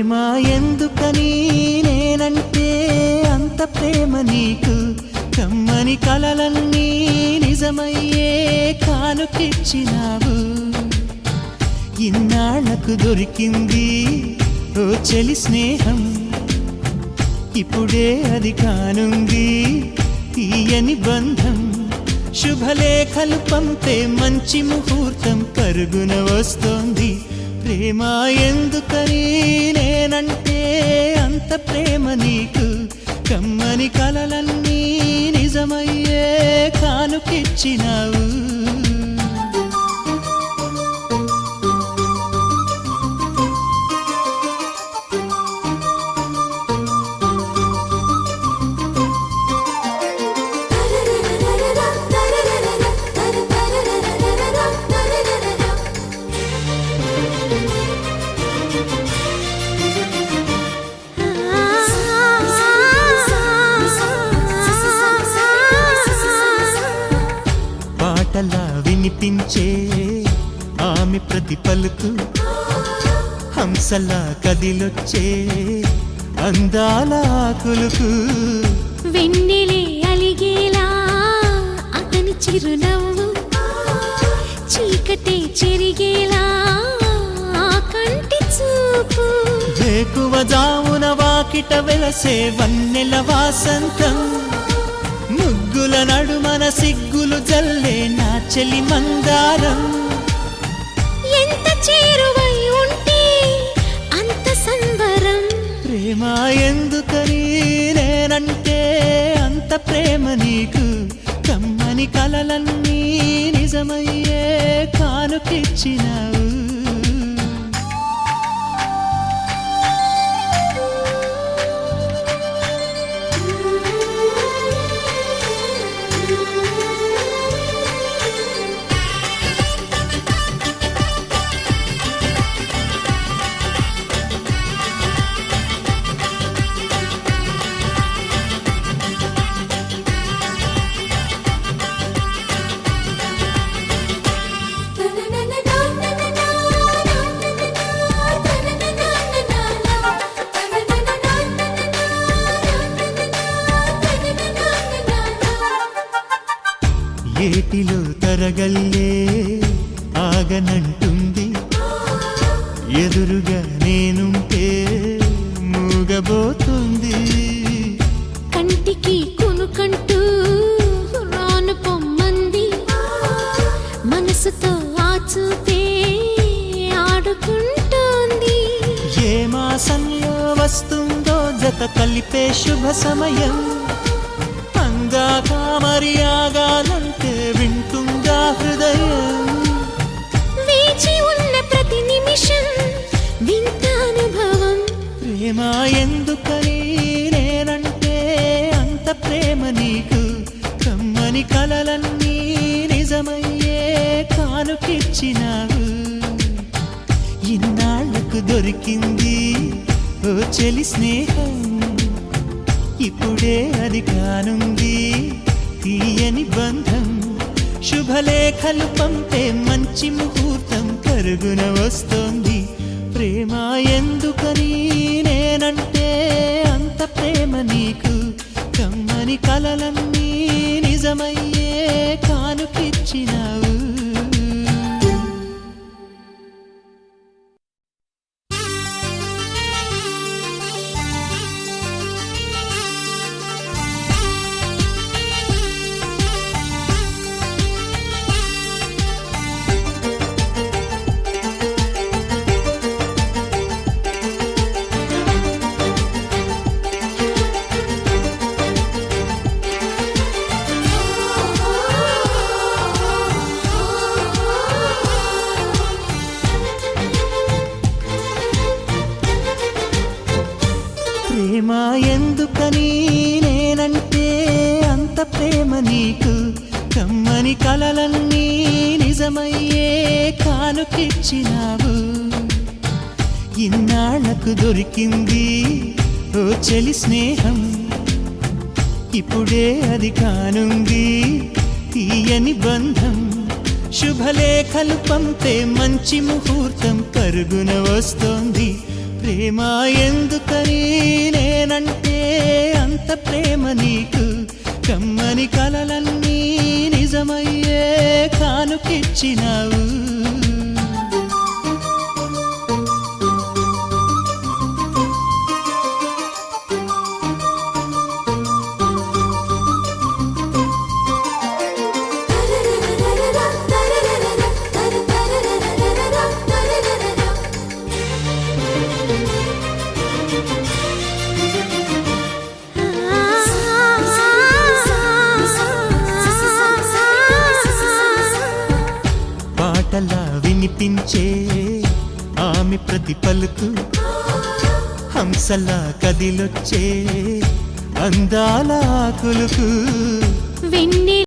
ప్రేమ ఎందుకని నేనంటే అంత ప్రేమ నీకు కమ్మని కలలన్నీ నిజమయ్యే కానుకిచ్చినావు ఇన్నాళ్లకు దొరికింది ఓ చెలి స్నేహం ఇప్పుడే అది కానుంది తీయని బంధం శుభలేఖలు పంపే మంచి ముహూర్తం పరుగున వస్తోంది ప్రేమ ఎందుకని నేనంటే అంత ప్రేమ నీకు కమ్మని కలలన్నీ నిజమయ్యే కానుకిచ్చినావు పాటలా వినిపించే ఆమె ప్రతి పలుకు హంసలా కదిలొచ్చే అందాల ఆకులకు వెన్నెలే అలిగేలా అతని చిరునవ్వు చీకటే చెరిగేలా కంటి చూపు వేకువ జామున వాకిట వెలసే వన్నెల వాసంతం ముగ్గుల నడుమన సిగ్గులు జల్లే నా చెలి మందారం ఎంత చేరువై ఉంటే అంత సంబరం ప్రేమ ఎందుకని నేనంటే అంత ప్రేమ నీకు కమ్మని కలలన్నీ నిజమయ్యే కానుకిచ్చినావు ఏటిలో తరగల్లే ఆగనంటుంది ఎదురుగా నేనుంటే మూగబోతుంది కంటికి కునుకంటూ రాను పొమ్మంది మనసుతో ఆచూపే ఆడుకుంటోంది ఏ మాసంలో వస్తుందో జత కలిపే శుభ సమయం అందాక మరి ఆగాలంటే వింటుందా హృదయం వేచి ఉన్న ప్రతి నిమిషం వింత అనుభవం ప్రేమ ఎందుకని నేనంటే అంత ప్రేమ నీకు కమ్మని కలలన్నీ నిజమయ్యే కానుకిచ్చినావు ఇన్నాళ్లకు దొరికింది ఓ చెలి స్నేహం ఇప్పుడే అది కానుంది తీయని బంధం శుభలేఖలు పంపే మంచి ముహూర్తం పరుగున వస్తోంది ప్రేమ ఎందుకని నేనంటే అంత ప్రేమ నీకు కమ్మని కలలన్నీ నిజమయ్యే కానుకిచ్చినావు ప్రేమ ఎందుకని నేనంటే అంత ప్రేమ నీకు కమ్మని కలలన్నీ నిజమయ్యే కానుకిచ్చినావు ఇన్నాళ్లకు దొరికింది ఓ చెలి స్నేహం ఇప్పుడే అది కానుంది తీయని బంధం శుభలేఖలు పంపే మంచి ముహూర్తం పరుగున వస్తోంది ప్రేమ ఎందుకని నేనంటే అంత ప్రేమ నీకు కమ్మని కలలన్నీ నిజమయ్యే కానుకిచ్చినావు పాటలా వినిపించే ఆమె ప్రతి పలుకు హంసలా కదిలొచ్చే అందాల కులుకు వెన్నె